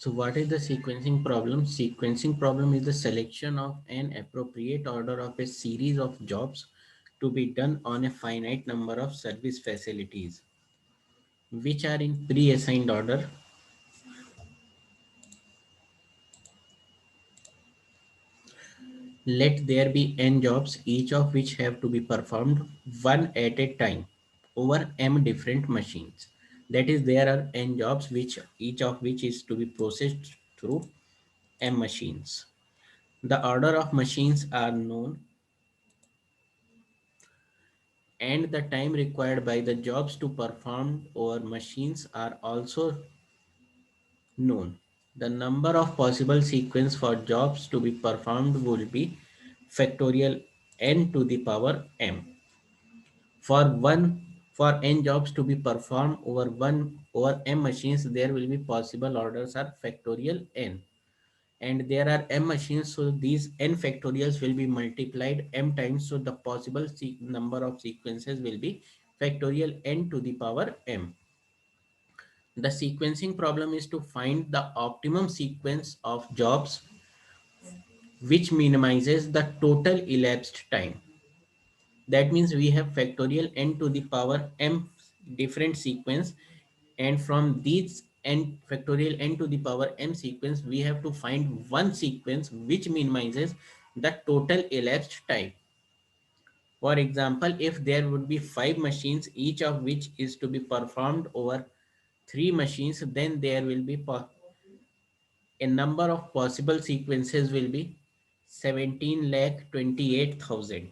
So what is the sequencing problem? Sequencing problem is the selection of an appropriate order of a series of jobs to be done on a finite number of service facilities, which are in pre-assigned order. Let there be n jobs, each of which have to be performed one at a time over m different machines. That is, there are n jobs which each of which is to be processed through m machines. The order of machines are known and the time required by the jobs to perform over machines are also known. The number of possible sequence for jobs to be performed will be factorial n to the power m. For n jobs to be performed over m machines, there will be possible orders are factorial n. And there are m machines, so these n factorials will be multiplied m times, so the possible number of sequences will be factorial n to the power m. The sequencing problem is to find the optimum sequence of jobs which minimizes the total elapsed time. That means we have factorial n to the power m different sequence, and from these n factorial n to the power m sequence we have to find one sequence which minimizes the total elapsed time. For example, if there would be 5 machines, each of which is to be performed over 3 machines, then there will be a number of possible sequences will be 17 lakh 28,000,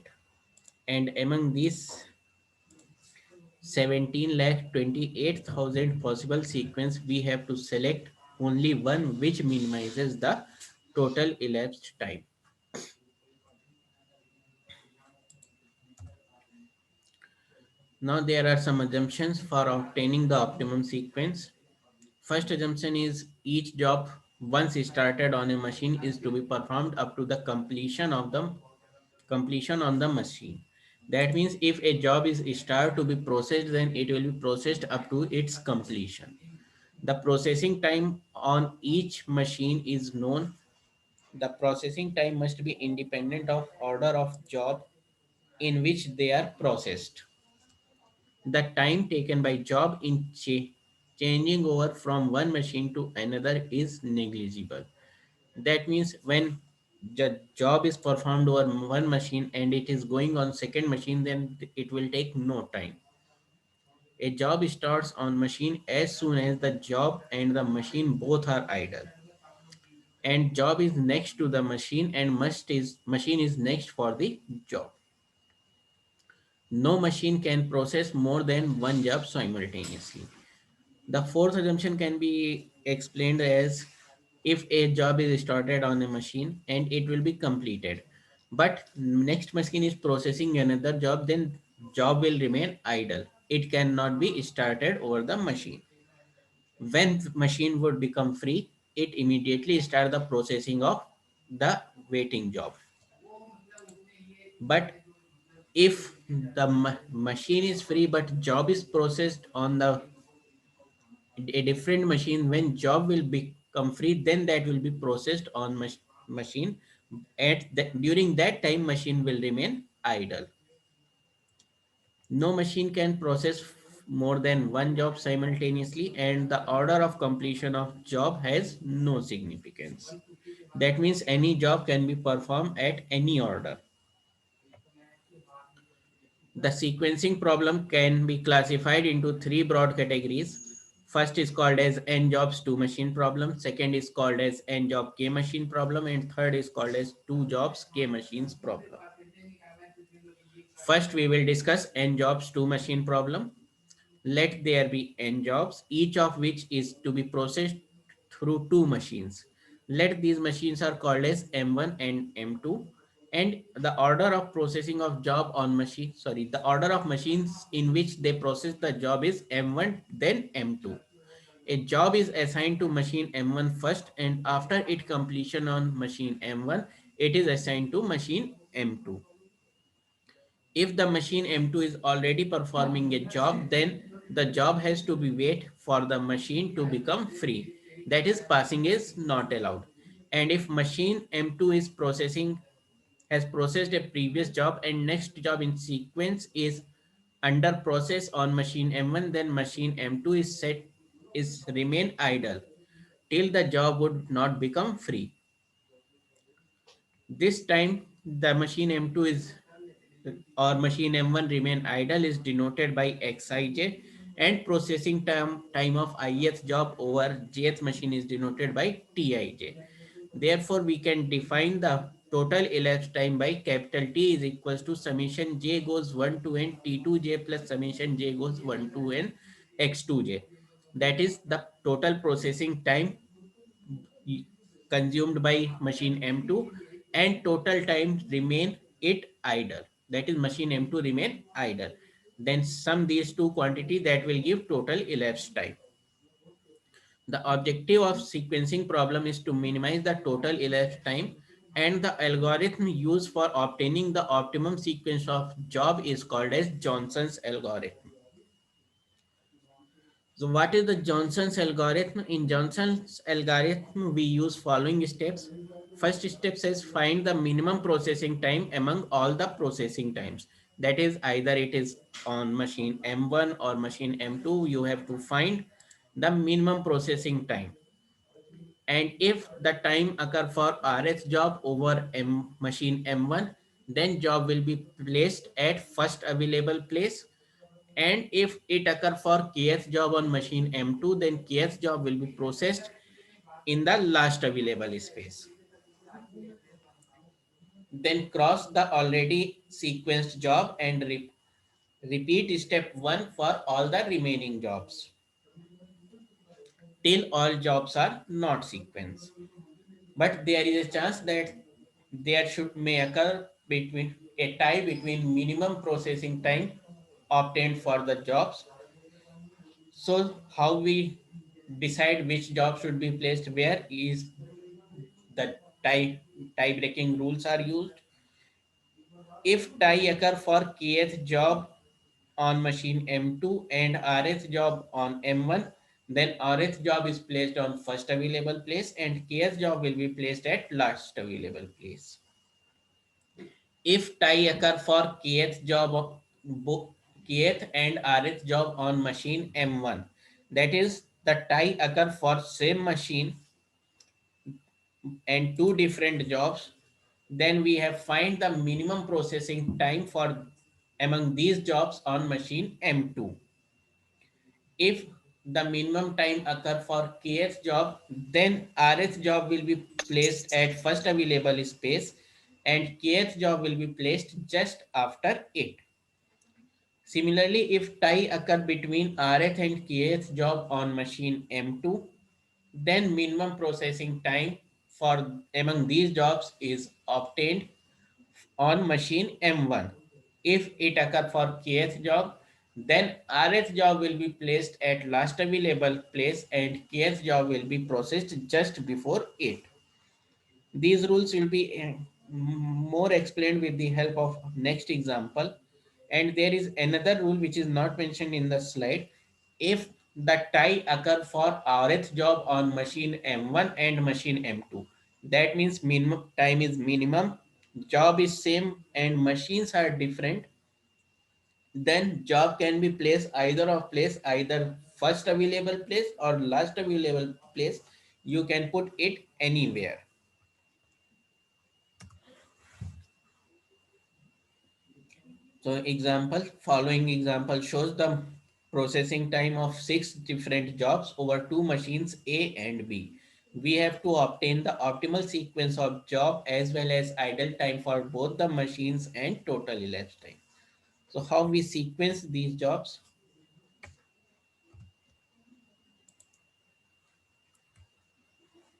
and among these 17 lakh 28,000 possible sequence, we have to select only one which minimizes the total elapsed time. Now there are some assumptions for obtaining the optimum sequence. First assumption is each job once started on a machine is to be performed up to the completion on the machine. That means if a job is started to be processed, then it will be processed up to its completion. The processing time on each machine is known. The processing time must be independent of order of job in which they are processed. The time taken by job in changing over from one machine to another is negligible. That means when the job is performed over one machine and it is going on second machine, then it will take no time. A job starts on machine as soon as the job and the machine both are idle, and job is next to the machine and machine is next for the job. No machine can process more than one job simultaneously. The fourth assumption can be explained as if a job is started on a machine and it will be completed, but next machine is processing another job, then job will remain idle. It cannot be started over the machine. When machine would become free, it immediately start the processing of the waiting job. But if the machine is free but job is processed on the a different machine, when job will become free, then that will be processed on machine. During that time machine will remain idle. No machine can process more than one job simultaneously, and the order of completion of job has no significance. That means any job can be performed at any order. The sequencing problem can be classified into three broad categories. First is called as n jobs 2 machine problem. Second is called as n job k machine problem. And third is called as 2 jobs k machines problem. First, we will discuss n jobs 2 machine problem. Let there be n jobs, each of which is to be processed through 2 machines. Let these machines are called as M1 and M2, and the order of processing of job on machine, the order of machines in which they process the job is M1 then M2. A job is assigned to machine M1 first, and after its completion on machine M1, it is assigned to machine M2. If the machine M2 is already performing a job, then the job has to be wait for the machine to become free. that is passing is not allowed. And if machine M2 is processing has processed a previous job and next job in sequence is under process on machine M1, then machine M2 is remain idle till the job would not become free. This time the machine M2 is or machine M1 remain idle is denoted by Xij, and processing time of ith job over jth machine is denoted by Tij. Therefore, we can define the total elapsed time by capital T is equals to summation j goes 1 to n T2j plus summation j goes 1 to n x2j. That is the total processing time consumed by machine M2 and total time remain it idle. That is machine M2 remain idle. Then sum these two quantity that will give total elapsed time. The objective of sequencing problem is to minimize the total elapsed time, and the algorithm used for obtaining the optimum sequence of job is called as Johnson's algorithm. So what is the Johnson's algorithm? In Johnson's algorithm, we use following steps. First step says find the minimum processing time among all the processing times. That is either it is on machine M1 or machine M2, you have to find the minimum processing time. And if the time occur for RS job over machine M1, then job will be placed at first available place, and if it occur for kth job on machine M2, then kth job will be processed in the last available space. Then cross the already sequenced job and repeat step 1 for all the remaining jobs till all jobs are not sequenced. But there is a chance that there should may occur between a tie between minimum processing time obtained for the jobs. So how we decide which job should be placed where is the tie breaking rules are used. If tie occur for kth job on machine M2 and rth job on M1, then rth job is placed on first available place and kth job will be placed at last available place. If tie occur for kth job of kth and rth job on machine M1, that is the tie occur for same machine and two different jobs, then we have find the minimum processing time for among these jobs on machine M2. If the minimum time occur for kth job, then rth job will be placed at first available space and kth job will be placed just after it. Similarly, if tie occur between rth and kth job on machine M2, then minimum processing time for among these jobs is obtained on machine M1. If it occur for kth job, then rth job will be placed at last available place and kth job will be processed just before it. These rules will be more explained with the help of next example. And there is another rule which is not mentioned in the slide. If the tie occur for rth job on machine M1 and machine M2, that means minimum time is minimum, job is same and machines are different, then job can be placed either of place, either first available place or last available place. You can put it anywhere. So example, following example shows the processing time of 6 different jobs over 2 machines A and B. We have to obtain the optimal sequence of job as well as idle time for both the machines and total elapsed time. So how we sequence these jobs?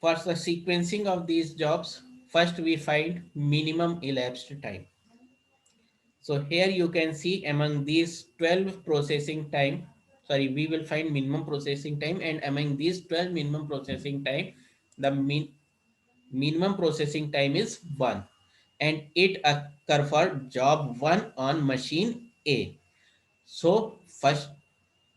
For the sequencing of these jobs, first we find minimum elapsed time. So here you can see among these 12 processing time, sorry, we will find minimum processing time, and among these 12 minimum processing time, the minimum processing time is 1 and it occur for job 1 on machine A. So first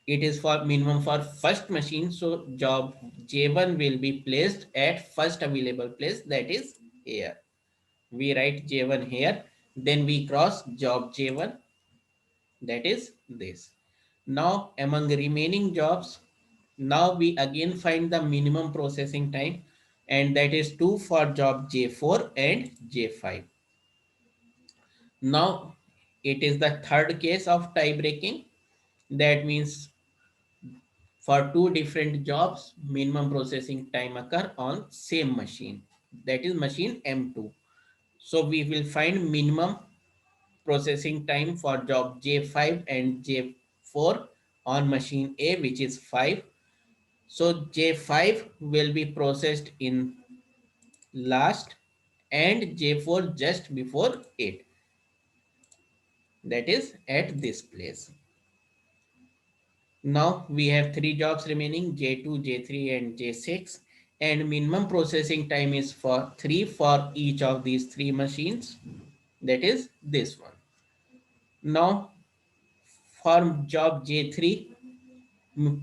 it is for minimum for first machine, so job j1 will be placed at first available place, that is here. We write j1 here, then we cross job j1, that is this. Now among remaining jobs, now we again find the minimum processing time, and that is 2 for job j4 and j5. Now it is the third case of tie breaking. That means for two different jobs, minimum processing time occur on same machine. That is machine M2. So we will find minimum processing time for job J5 and J4 on machine A, which is 5. So J5 will be processed in last and J4 just before it. That is at this place. Now we have three jobs remaining, J2, J3 and J6, and minimum processing time is for 3 for each of these three machines, that is this one. Now for job J3,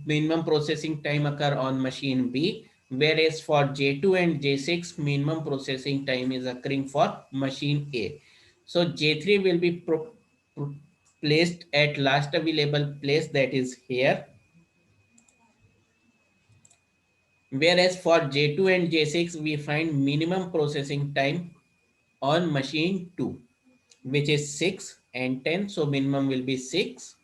minimum processing time occur on machine B, whereas for J2 and J6 minimum processing time is occurring for machine A. So J3 will be placed at last available place, that is here. Whereas for J2 and J6, we find minimum processing time on machine 2, which is 6 and 10. So minimum will be 6.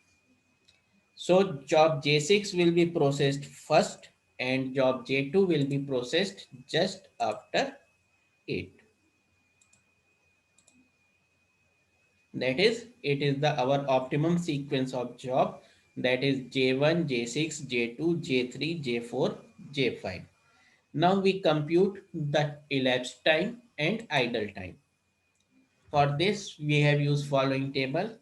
So job J6 will be processed first and job J2 will be processed just after it. That is, it is the our optimum sequence of job, that is J1, J6, J2, J3, J4, J5. Now we compute the elapsed time and idle time. For this, we have used following table.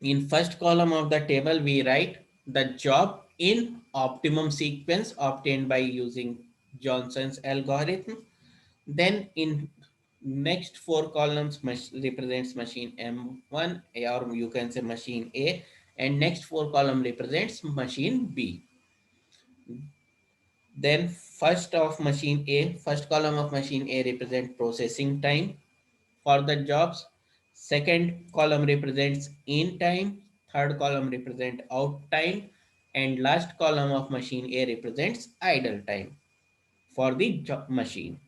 In first column of the table, we write the job in optimum sequence obtained by using Johnson's algorithm. Then in next four columns represents machine M1, or you can say machine A, and next four column represents machine B. Then first column of machine A represent processing time for the jobs. Second column represents in time. Third column represent out time. And last column of machine A represents idle time for the job machine.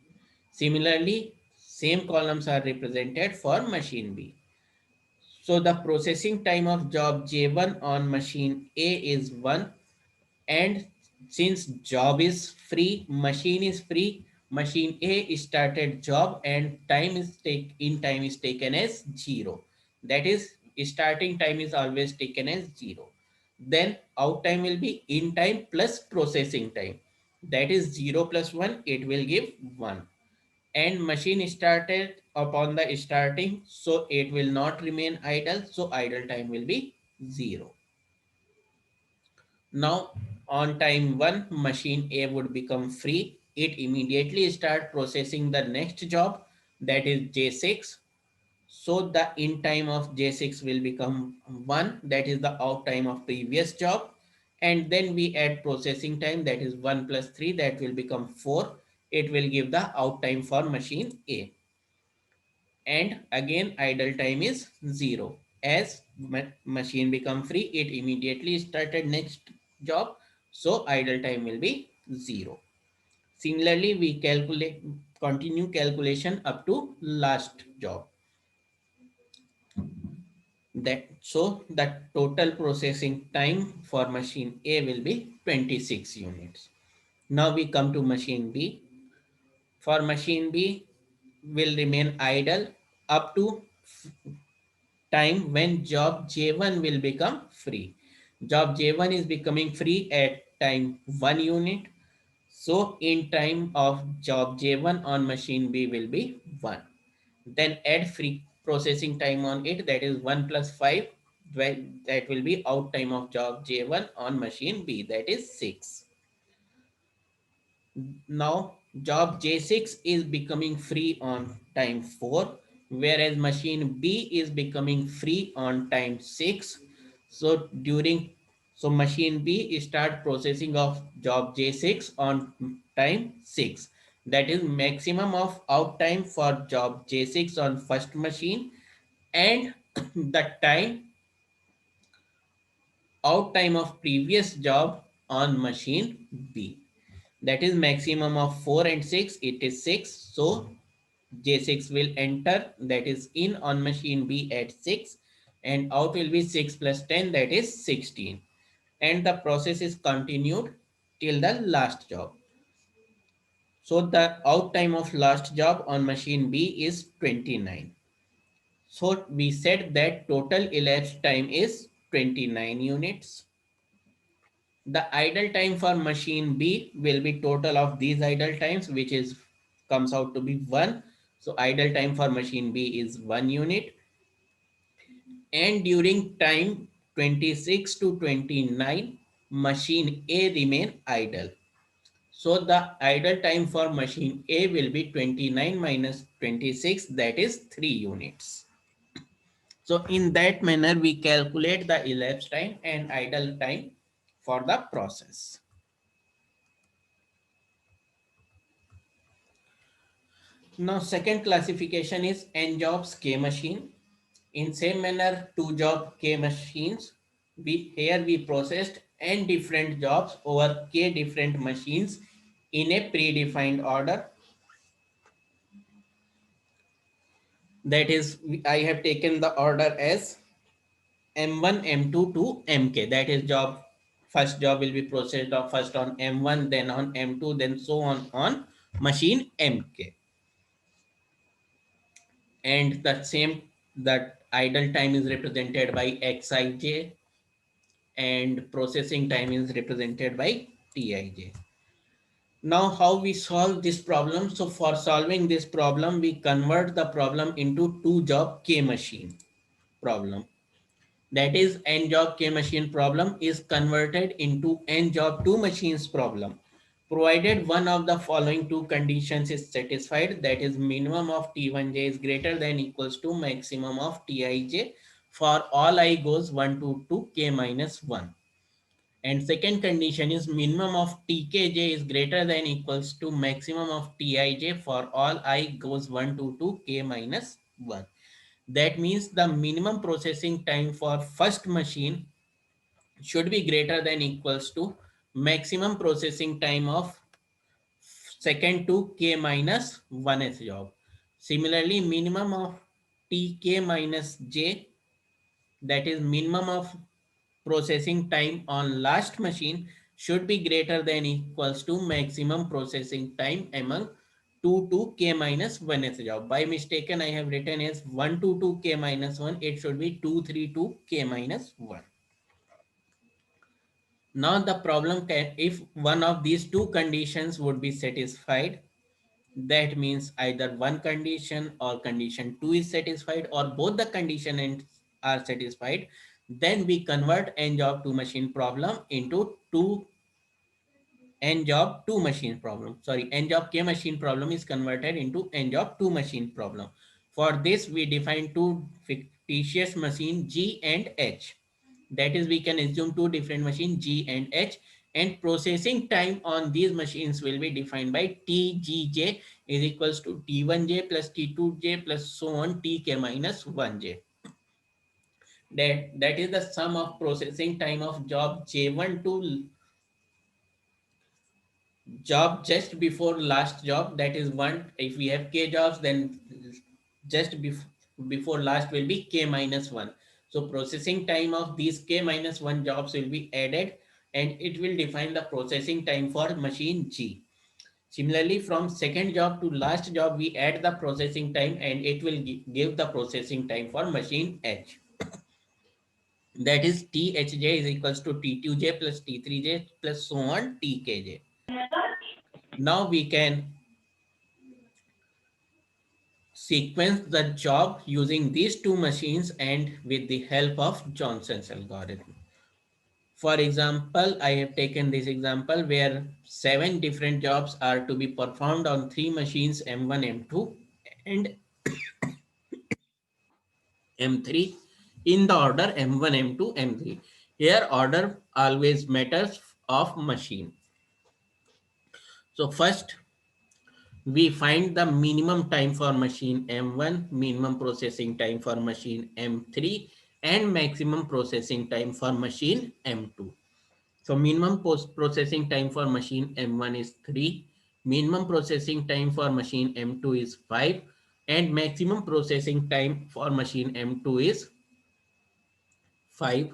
Similarly, same columns are represented for machine B. So the processing time of job J1 on machine A is 1, and since job is free, machine is free, machine A started job and time is taken as 0. That is, starting time is always taken as 0. Then out time will be in time plus processing time. That is 0 plus 1, it will give 1. And machine started upon the starting, so it will not remain idle, so idle time will be 0. Now on time 1, machine A would become free. It immediately start processing the next job, that is J6. So the in time of J6 will become 1, that is the out time of previous job. And then we add processing time, that is 1 plus 3, that will become 4. It will give the out time for machine A. And again idle time is 0. As machine become free, it immediately started next job, so idle time will be 0. Similarly, we continue calculation up to last job. That so the total processing time for machine A will be 26 units. Now we come to machine B. For machine B will remain idle up to time when job J1 will become free. Job J1 is becoming free at time 1 unit. So in time of job J1 on machine B will be 1. Then add free processing time on it, that is 1 plus 5. That will be out time of job J1 on machine B, that is 6. Now job J6 is becoming free on time 4, whereas machine B is becoming free on time 6. So during So machine B start processing of job J6 on time 6. That is maximum of out time for job J6 on first machine, and the time out time of previous job on machine B. That is maximum of 4 and 6. It is 6. So J6 will enter, that is in on machine B at 6, and out will be 6 plus 10, that is 16. And the process is continued till the last job. So the out time of last job on machine B is 29. So we said that total elapsed time is 29 units. The idle time for machine B will be total of these idle times, which is comes out to be 1. So idle time for machine B is 1 unit. And during time 26 to 29, machine A remain idle. So the idle time for machine A will be 29 minus 26, that is 3 units. So in that manner, we calculate the elapsed time and idle time for the process. Now second classification is n jobs k machine. In same manner, two job k machines. We processed n different jobs over k different machines in a predefined order. That is, I have taken the order as M1, M2 to MK. That is job, first job will be processed of first on M1, then on M2, then so on machine MK. And that same, that idle time is represented by Xij and processing time is represented by Tij. Now how we solve this problem? So for solving this problem, we convert the problem into two job K machine problem. That is, n job k machine problem is converted into n job 2 machines problem, provided one of the following two conditions is satisfied, that is minimum of t1j is greater than equals to maximum of tij for all I goes 1 to k minus 1. And second condition is minimum of tkj is greater than equals to maximum of tij for all I goes 1 to k minus 1. That means the minimum processing time for first machine should be greater than equals to maximum processing time of second to k minus 1th job. Similarly, minimum of tk minus j, that is minimum of processing time on last machine, should be greater than equals to maximum processing time among 2 to k minus 1th job. By mistaken, I have written as 1 to k minus 1. It should be 2 3 to k minus 1. Now the problem can, if one of these two conditions would be satisfied, that means either one condition or condition 2 is satisfied or both the conditions are satisfied, then we convert n job 2 machine problem into two n job 2 machine problem. Sorry, n job k machine problem is converted into n job 2 machine problem. For this, we define two fictitious machine G and H. That is, we can assume two different machines G and H, and processing time on these machines will be defined by Tgj is equals to T1j plus T2j plus so on Tk minus 1j. That is the sum of processing time of job J1 to job just before last job, that is one. If we have k jobs, then just before last will be k minus 1. So processing time of these k minus 1 jobs will be added, and it will define the processing time for machine G. Similarly, from second job to last job, we add the processing time and it will give the processing time for machine H. That is THJ is equals to T2J plus T3J plus so on TKJ. Now we can sequence the job using these two machines and with the help of Johnson's algorithm. For example, I have taken this example where 7 different jobs are to be performed on 3 machines M1, M2 and M3 in the order M1, M2, M3. Here order always matters of machine. So first we find the minimum time for machine M1, minimum processing time for machine M3, and maximum processing time for machine M2. So minimum post processing time for machine M1 is 3, minimum processing time for machine M2 is 5, and maximum processing time for machine M2 is 5.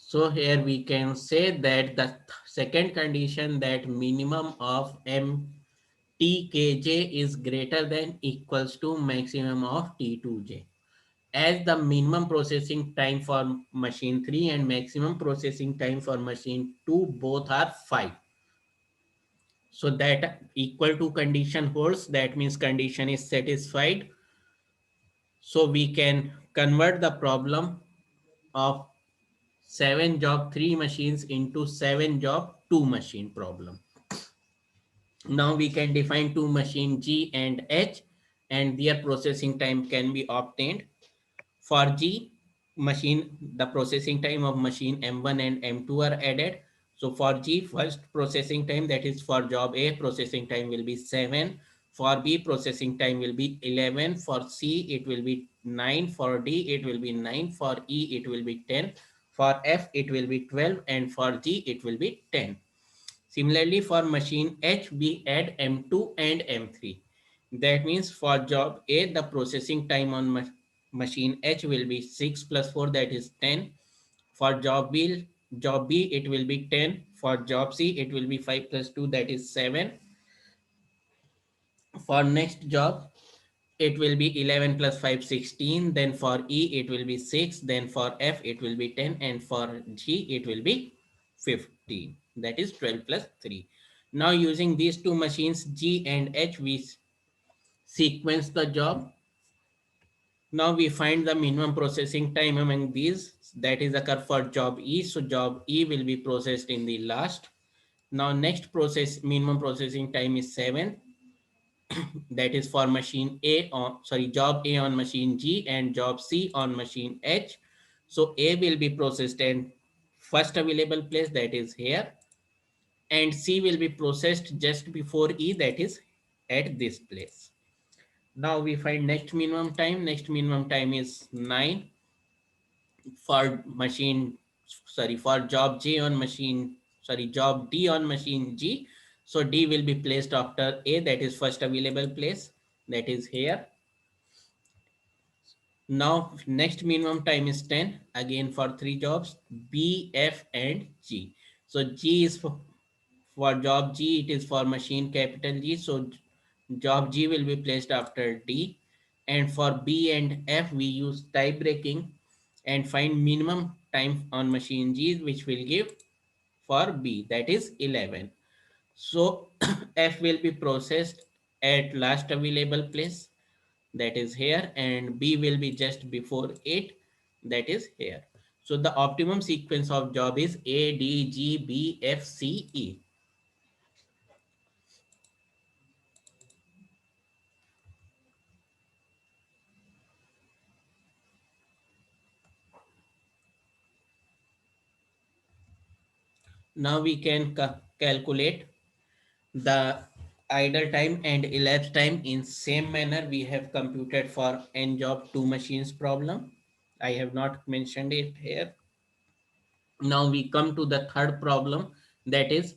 So here we can say that the second condition, that minimum of MTKJ is greater than equals to maximum of T2J. As the minimum processing time for machine 3 and maximum processing time for machine 2 both are 5. So that equal to condition holds, that means condition is satisfied. So we can convert the problem of 7 job 3 machines into 7 job 2 machine problem. Now we can define two machine G and H, and their processing time can be obtained. For G machine, the processing time of machine M1 and M2 are added. So for G, first processing time, that is for job A, processing time will be 7. For B, processing time will be 11. For C, it will be 9. For D, it will be 9. For E, it will be 10. For F, it will be 12. And for G, it will be 10. Similarly, for machine H, we add M2 and M3. That means for job A, the processing time on machine H will be 6 plus 4, that is 10. For job B, it will be 10. For job C, it will be 5 plus 2, that is 7. For next job, it will be 11 plus 5, 16. Then for E, it will be 6. Then for F, it will be 10. And for G, it will be 15. That is 12 plus 3. Now using these two machines, G and H, we sequence the job. Now we find the minimum processing time among these, that is occur for job E. So job E will be processed in the last. Now next process minimum processing time is 7. That is for machine A on, sorry, job A on machine G and job C on machine H. So A will be processed in first available place, that is here, and C will be processed just before E, that is at this place. Now we find next minimum time. Next minimum time is 9 for machine, sorry, for job J on machine, sorry, job D on machine G. So D will be placed after A, that is first available place, that is here. Now next minimum time is 10 again for three jobs B, F and G. So G is for job G, it is for machine capital G. So job G will be placed after D. And for B and F, we use tie breaking and find minimum time on machine G, which will give for B, that is 11. So F will be processed at last available place, that is here, and B will be just before it, that is here. So the optimum sequence of job is A, D, G, B, F, C, E. Now we can calculate the idle time and elapsed time in same manner we have computed for n job 2 machines problem. I have not mentioned it here. Now we come to the third problem, that is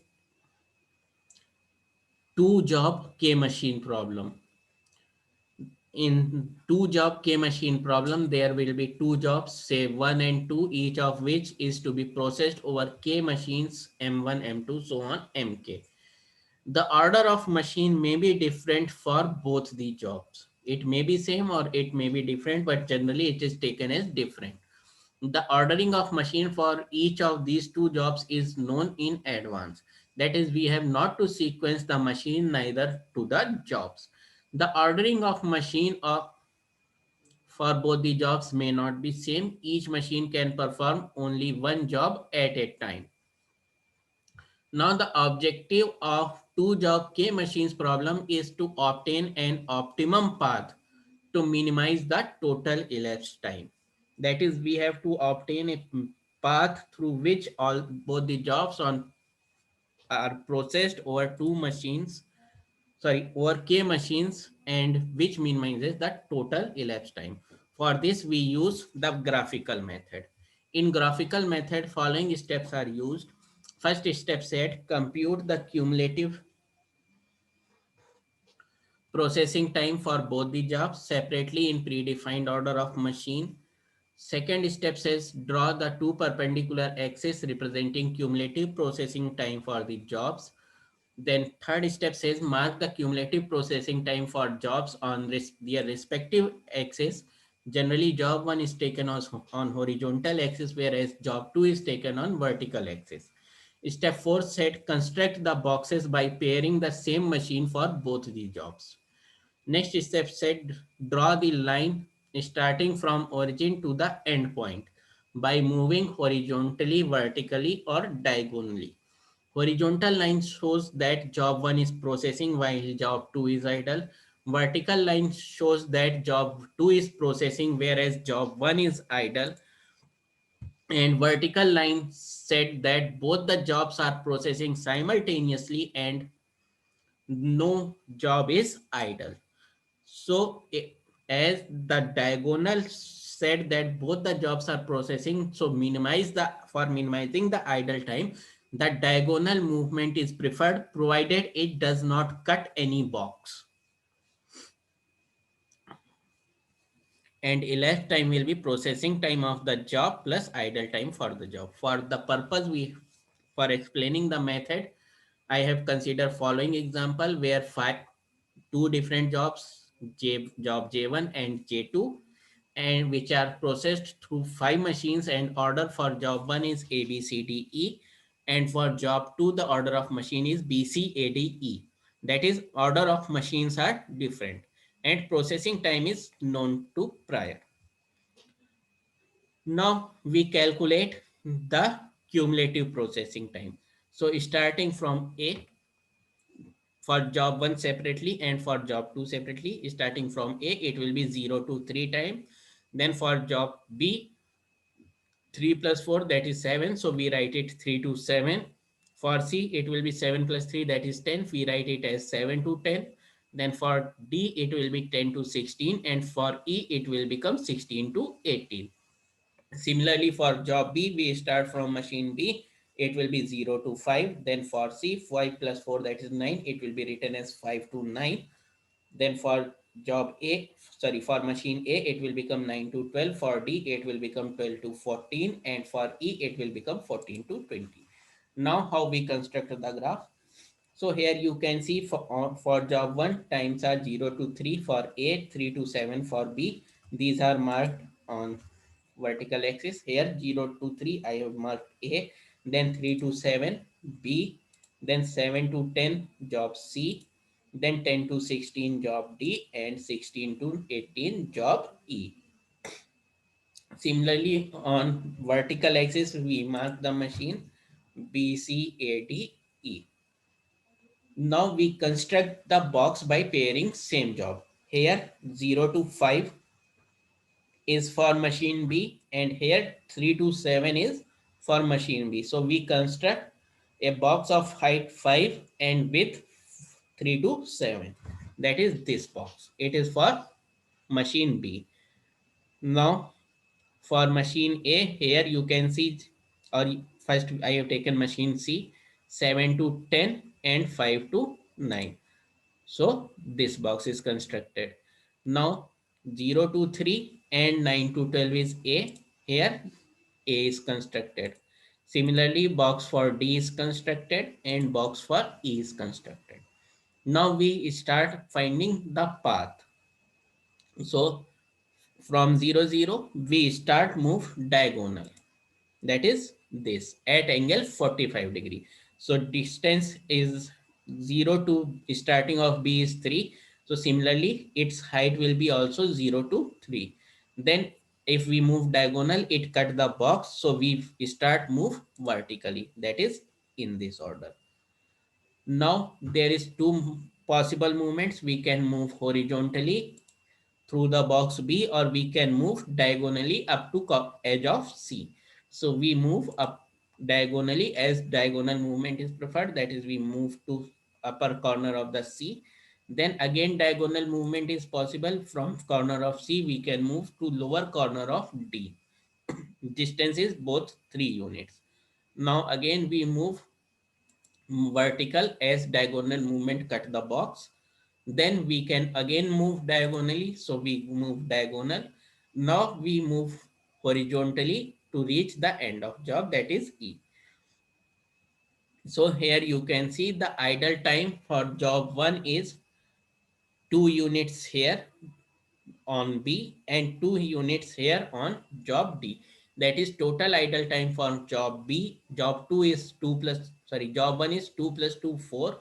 2 job k machine problem. In 2 job k machine problem, there will be 2 jobs, say 1 and 2, each of which is to be processed over k machines m1, m2, so on mk. The order of machine may be different for both the jobs. It may be same or it may be different, but generally it is taken as different. The ordering of machine for each of these two jobs is known in advance. That is, we have not to sequence the machine neither to the jobs. The ordering of machine for both the jobs may not be same. Each machine can perform only one job at a time. Now the objective of two job K machines problem is to obtain an optimum path to minimize the total elapsed time. That is, we have to obtain a path through which all both the jobs on are processed over two machines, sorry, over k machines, and which minimizes the total elapsed time. For this we use the graphical method. In graphical method, following steps are used. First step said compute the cumulative processing time for both the jobs separately in predefined order of machine. Second step says draw the two perpendicular axes representing cumulative processing time for the jobs. Then third step says mark the cumulative processing time for jobs on their respective axis. Generally, job 1 is taken on horizontal axis, whereas job 2 is taken on vertical axis. Step 4 said construct the boxes by pairing the same machine for both the jobs. Next step said draw the line starting from origin to the end point by moving horizontally, vertically, or diagonally. Horizontal line shows that job 1 is processing while job 2 is idle. Vertical line shows that job 2 is processing whereas job 1 is idle. And vertical line said that both the jobs are processing simultaneously and no job is idle. So as the diagonal said that both the jobs are processing, so minimize the for minimizing the idle time, the diagonal movement is preferred provided it does not cut any box. And elapsed time will be processing time of the job plus idle time for the job. For the purpose for explaining the method, I have considered following example where two different jobs, job J1 and J2, and which are processed through five machines, and order for job 1 is A B C D E, and for job 2 the order of machine is B C A D E. That is, order of machines are different and processing time is known to prior. Now we calculate the cumulative processing time. So starting from A, for job 1 separately and for job 2 separately, starting from A it will be 0 to 3 time. Then for job B, 3 plus 4 that is 7, so we write it 3 to 7. For C it will be 7 plus 3 that is 10, we write it as 7 to 10. Then for D it will be 10 to 16, and for E it will become 16 to 18. Similarly, for job B, we start from machine B. It will be 0 to 5. Then for C, 5 plus 4, that is 9. It will be written as 5 to 9. Then for job A, sorry, for machine A, it will become 9 to 12. For D, it will become 12 to 14. And for E, it will become 14 to 20. Now, how we construct the graph? So here you can see for job 1, times are 0 to 3 for A, 3 to 7 for B. These are marked on vertical axis. Here 0 to 3 I have marked A, then 3 to 7 B, then 7 to 10 job C, then 10 to 16 job D, and 16 to 18 job E. Similarly, on vertical axis we mark the machine B C A D E. Now we construct the box by pairing same job. Here 0 to 5 is for machine B, and here 3 to 7 is for machine B. So we construct a box of height 5 and width 3 to 7. That is this box. It is for machine B. Now for machine A, here you can see, or first I have taken machine C, 7 to 10 and 5 to 9. So this box is constructed. Now 0 to 3 and 9 to 12 is A. Here A is constructed. Similarly, box for D is constructed and box for E is constructed. Now we start finding the path. So from 0 0 we start move diagonal, that is this at angle 45 degree. So distance is 0 to starting of B is 3. So similarly its height will be also 0 to 3. Then if we move diagonal it cut the box, so we start move vertically, that is in this order. Now there is two possible movements. We can move horizontally through the box B, or we can move diagonally up to edge of C. So we move up diagonally as diagonal movement is preferred, that is we move to upper corner of the C. Then again diagonal movement is possible, from corner of C we can move to lower corner of D. Distance is both 3 units. Now again we move vertical as diagonal movement cut the box. Then we can again move diagonally, so we move diagonal. Now we move horizontally to reach the end of job, that is E. So here you can see the idle time for job 1 is 2 units here on B and 2 units here on job D. That is total idle time for job B. Job 2 is 2 plus, sorry, job 1 is 2 plus 2, 4.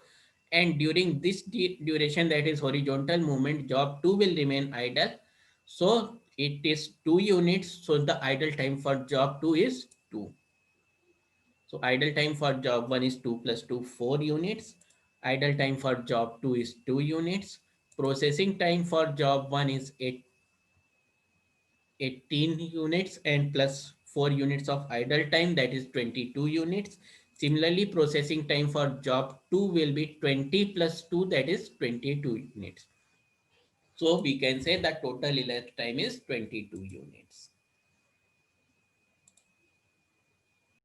And during this duration, that is horizontal movement, job 2 will remain idle. So it is 2 units. So the idle time for job 2 is 2. So idle time for job 1 is 2 plus 2, 4 units. Idle time for job 2 is 2 units. Processing time for job 1 is 18 units and plus 4 units of idle time, that is 22 units. Similarly, processing time for job 2 will be 20 plus 2, that is 22 units. So we can say that total elapsed time is 22 units.